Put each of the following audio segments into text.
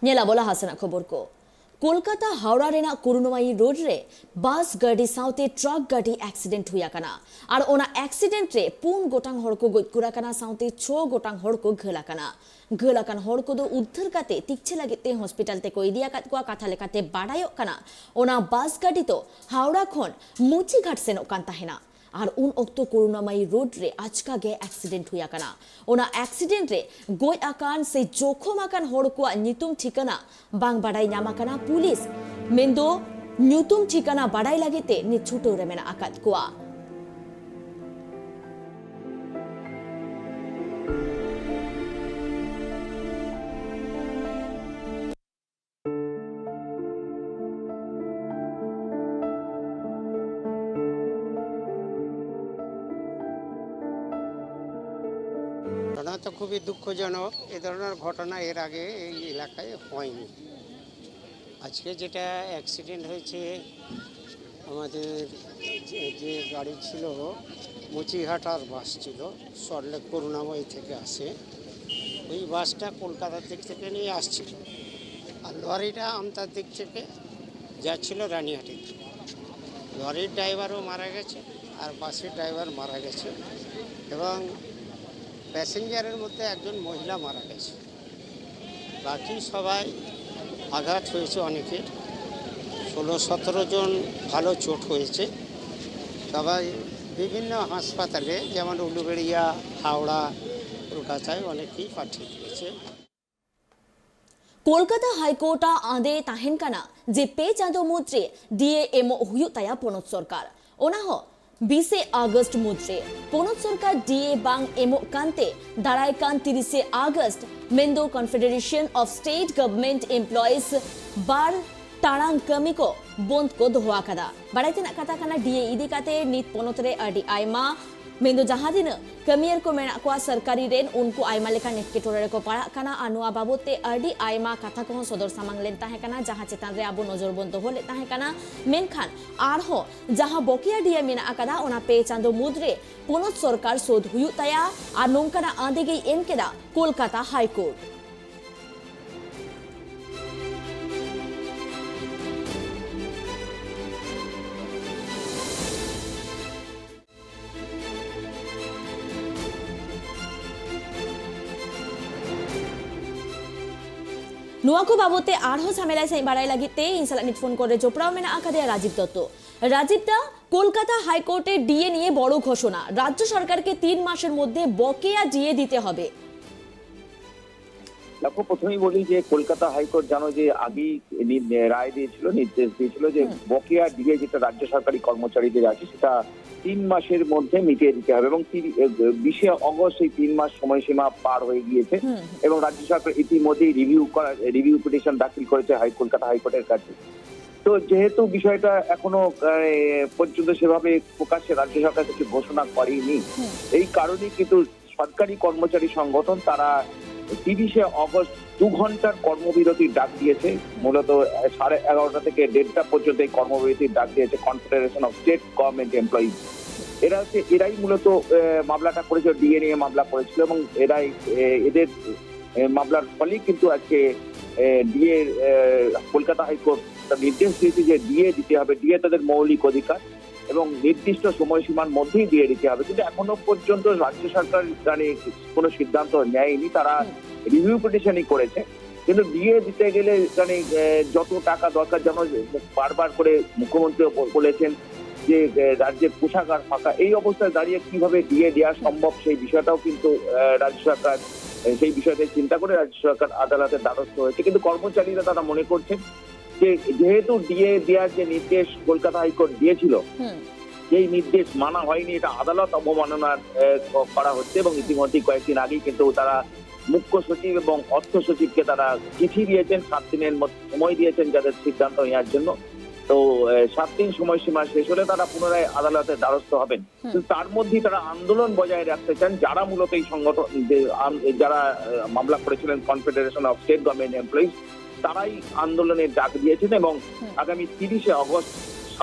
Nyela bola hasana khobor ko. Kolkata Howrah रेना कुरुनोमाई road रे बस गाड़ी साउते ट्रक गाड़ी एक्सीडेंट हुआ कना और ओना एक्सीडेंट रे पून गोटांग हड़ को गोजकुरा कना साउते 6 गोटांग हड़ को घला कन हड़ को दो उद्धार काते तिक्छे लागेते हॉस्पिटल ते को इदिया कात को कथा लेकाते बाडायो कना ओना बस गाड़ी तो हावड़ा खन मुची घाट सेनो कान ताहेना और उन अक्तो करुणामयी रोड रे आजका गे एक्सीडेंट हुआ कना ओना एक्सीडेंट रे गोय आकान से जोखम आकान हड़ को नितुम ठिकाना बांग बाडाई नामा कना पुलिस मेंदो न्यूतुम ठिकाना बाडाई लागेते नि छुटो रे मेना आकात कोआ ঘটনা তো খুবই দুঃখজনক। এ ধরনের ঘটনা এর আগে এই এলাকায় হয়নি। আজকে যেটা অ্যাক্সিডেন্ট হয়েছে আমাদের যে গাড়ি ছিল মুচিঘাটার বাস ছিল, সল্টলেক করুণাময়ী থেকে আসে। ওই বাসটা কলকাতার দিক থেকে নিয়ে আসছিল আর লরিটা আমতার দিক থেকে যাচ্ছিল রানিহাটির। লরির ড্রাইভারও মারা গেছে আর বাসের ড্রাইভার মারা গেছে এবং প্যাসেঞ্জারের মধ্যে একজন মহিলা মারা গেছে। বাকি সবাই আঘাত হয়েছে অনেকের, 16-17 জন ভালো চোট হয়েছে। সবাই বিভিন্ন হাসপাতালে যেমন উলুবেড়িয়া, হাওড়া, কলকাতায় অনেকেই পাঠিয়ে দিয়েছে। कोलकाता हाईकोर्ट आंदे ताहेन काना जे पे चांदो मुद्रे डीए एमओ हुयु ताया पोनत सरकार ओना हो 20 আগস্ট মুদ্রে পোনত সরকার ডিএ বাং এমো কান্তে দাঁড়ায় কান 30 আগস্ট মেন্দো confederation of state government employees বার টারাং কমিকো বন্ধ को दोहा कदा बड़ाइते ना कथा काना डीए इदी काते नित पोनतरे अडी आयमा मेंदो जहादिन कमियर को मेना को सरकारी रेन उनको आयमा लेका नेटकेटोरे को पड़ा काना अनुआ बाबते अडी आयमा कथा को सदर सामांग लेन ताहे काना जहां चेतान रे आबो नजर बंद होले ताहे काना मेनखान आरहो जहां बकिया डीए मेना आकादा ओना पे चांदो मुद्रे पोनत सरकार सोध हुयु तया आ नोंकाना आंदेगे एम केदा कोलकाता हाईकोर्ट नुआको बाबते आरहो झमेला से बाड़ाई लागिते इनसाला नित फोन करे जोपड़ाओ मेना आका देया राजीव दत्त राजीव दा কলকাতা হাইকোর্টে ডিএ নিয়ে বড় ঘোষণা রাজ্য সরকারকে 3 মাসের মধ্যে বকেয়া ডিএ দিতে হবে। দেখো প্রথমেই বলি যে কলকাতা হাইকোর্ট জানো যে আগেই রায় দিয়েছিল, নির্দেশ দিয়েছিল যে বকেয়া ডিএ যেটা রাজ্য সরকারি কর্মচারীদের আছে সেটা 3 মাসের মধ্যে মিটিয়ে দিতে হবে এবং 20 আগস্ট এই 3 মাস সময়সীমা পার হয়ে গিয়েছে এবং রাজ্য সরকার ইতিমধ্যেই রিভিউ পিটিশন দাখিল করেছে কলকাতা হাইকোর্টের কাছে। তো যেহেতু বিষয়টা এখনো পর্যন্ত সেভাবে প্রকাশ্যে রাজ্য সরকার কিছু ঘোষণা করেনি, এই কারণে কিন্তু সরকারি কর্মচারী সংগঠন তারা 30 আগস্ট 2 ঘন্টার কর্মবিরতির ডাক দিয়েছে। মূলত 11:30 থেকে 1:30 পর্যন্ত এই কর্মবিরতির ডাক দিয়েছে confederation of state government employees. এরাই মূলত মামলাটা করেছিল, ডিএ নিয়ে মামলা করেছিল এবং এদের মামলার ফলেই কিন্তু আজকে ডিএ কলকাতা হাইকোর্ট নির্দেশ দিয়েছে যে ডিএ দিতে হবে। ডিএ তাদের মৌলিক অধিকার এবং নির্দিষ্ট সময়সীমার মধ্যেই দিয়ে দিতে হবে, কিন্তু এখনো পর্যন্ত রাজ্য সরকার কোনো সিদ্ধান্ত নেয়নি। তারা রিভিউ পিটিশনই করেছে, কিন্তু ডিএ দিতে গেলে যত টাকা দরকার, যেমন বারবার করে মুখ্যমন্ত্রী বলেছেন যে রাজ্যের কোষাগার ফাঁকা, এই অবস্থায় দাঁড়িয়ে কিভাবে ডিএ দেওয়া সম্ভব সেই বিষয়টাও কিন্তু রাজ্য সরকার সেই বিষয়টা চিন্তা করে রাজ্য সরকার আদালতের দ্বারস্থ হয়েছে। কিন্তু কর্মচারীরা তারা মনে করছেন যে যেহেতু ডিএ দেওয়ার যে নির্দেশ কলকাতা হাইকোর্ট দিয়েছিল এই নির্দেশ মানা হয়নি, এটা আদালত অবমাননার করা হচ্ছে এবং ইতিমধ্যে কয়েকদিন আগেই কিন্তু তারা মুখ্য সচিব এবং অর্থ সচিবকে তারা চিঠি দিয়েছেন, 7 দিনের সময় দিয়েছেন যাদের সিদ্ধান্ত নেওয়ার জন্য। তো 7 দিন সময়সীমা শেষ হলে তারা পুনরায় আদালতের দ্বারস্থ হবেন। কিন্তু তার মধ্যেই তারা আন্দোলন বজায় রাখতে চান, যারা মূলত এই সংগঠন যারা মামলা করেছিলেন confederation of state government employees, তারাই আন্দোলনের ডাক দিয়েছেন এবং আগামী 30 আগস্ট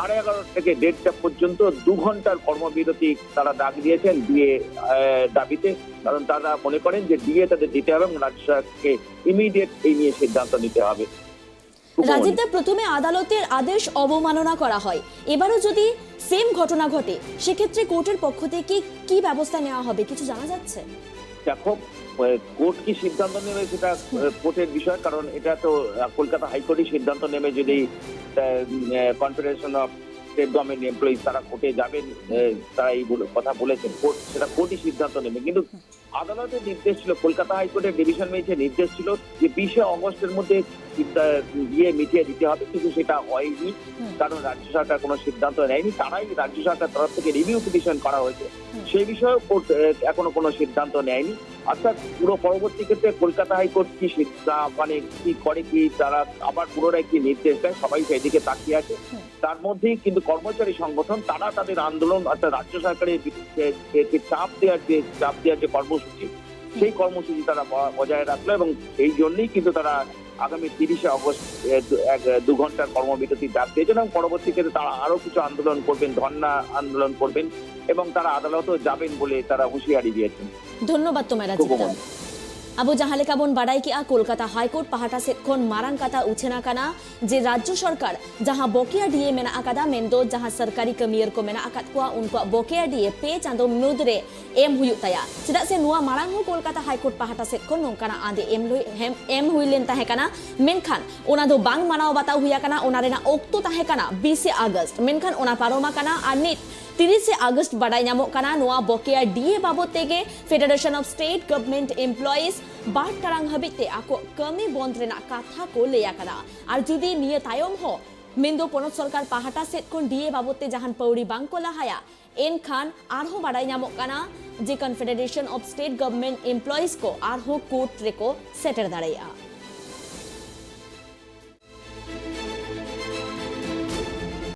11:30 থেকে 1:30 পর্যন্ত 2 ঘন্টার কর্মবিরতি তারা ডাক দিয়েছেন ডিএ দাবিতে, কারণ তারা মনে করেন যে ডিএ তাদের দিতে হবে এবং রাজ্য সরকারকে ইমিডিয়েট এই নিয়ে সিদ্ধান্ত নিতে হবে। রাজীব দা, প্রথমে আদালতের আদেশ অবমাননা করা হয়, এবারও যদি সেম ঘটনা ঘটে সেক্ষেত্রে কোর্টের পক্ষ থেকে কি ব্যবস্থা নেওয়া হবে কিছু জানা যাচ্ছে? দেখো, কোর্ট কি সিদ্ধান্ত নেবে সেটা কোর্টের বিষয়, কারণ এটা তো কলকাতা হাইকোর্টই সিদ্ধান্ত নেবে। যদি confederation of state government employees তারা কোর্টে যাবেন, তারা এই কথা বলেছেন, কোর্ট সেটা কোর্টই সিদ্ধান্ত নেবে। কিন্তু আদালতের নির্দেশ ছিল, কলকাতা হাইকোর্টের ডিভিশন বেঞ্চের নির্দেশ ছিল যে 20শে অগস্টের মধ্যে গিয়ে মিটিয়ে দিতে হবে, কিন্তু সেটা হয়নি, কারণ রাজ্য সরকার কোনো সিদ্ধান্ত নেয়নি। তারাই রাজ্য সরকার তরফ থেকে রিভিউ পিটিশন করা হয়েছে, সেই বিষয়েও কোর্ট এখনো কোনো সিদ্ধান্ত নেয়নি। অর্থাৎ পুরো পরবর্তী ক্ষেত্রে কলকাতা হাইকোর্ট কি মানে কি করে, কি তারা আবার পুনরায় কি নির্দেশ দেয়, সবাই সেদিকে তাকিয়ে আছে। তার মধ্যেই কিন্তু কর্মচারী সংগঠন তারা তাদের আন্দোলন, অর্থাৎ রাজ্য সরকারের চাপ দেওয়ার যে কর্মসূচি, সেই কর্মসূচি তারা বজায় রাখলো এবং এই জন্যই কিন্তু তারা আগামী 30শে অগস্ট 2 ঘন্টার কর্মবিরতি ডাক দিয়েছেন এবং পরবর্তী ক্ষেত্রে তারা আরো কিছু আন্দোলন করবেন, ধর্ণা আন্দোলন করবেন এবং তারা আদালতেও যাবেন বলে তারা হুঁশিয়ারি দিয়েছেন। ধন্যবাদ তোমায় রাজীব দা। Abu jahale kabon badai ki a Kolkata High Court pahata set kon marang kata uchena kana je rajyo sarkar jaha bokeya DA mena akada mendo jaha sarkari kamier ko mena akat kwa unko bokeya DA pe chando mudre em huyuk taya sedak se nuwa marang ho Kolkata High Court pahata set kon nongkana ade em huilen tahe kana menkhan ona do bang manaw batau huya kana ona rena okto tahe kana 20 August menkhan ona paroma kana anit 30 August বাড়াই নামক কানা নোয়া বকেয়া DA বাবদ তেগে federation of state government employees বার টারাং হাবিতে আকো কমি বন্ধ রেনা কাথা কো লেয়া কানা আর যদি নিয়ে তায়ম হ মেন্দো পনত সরকার পাহাটা সেট কোন ডিএ বাবদতে জাহান পৌরি বাংকো লাহায়া এনখান আরহো বাড়াই নামক কানা যে confederation of state government employees কো আরহো কোর্ট রেকো সেটার দাঁড়াইয়া।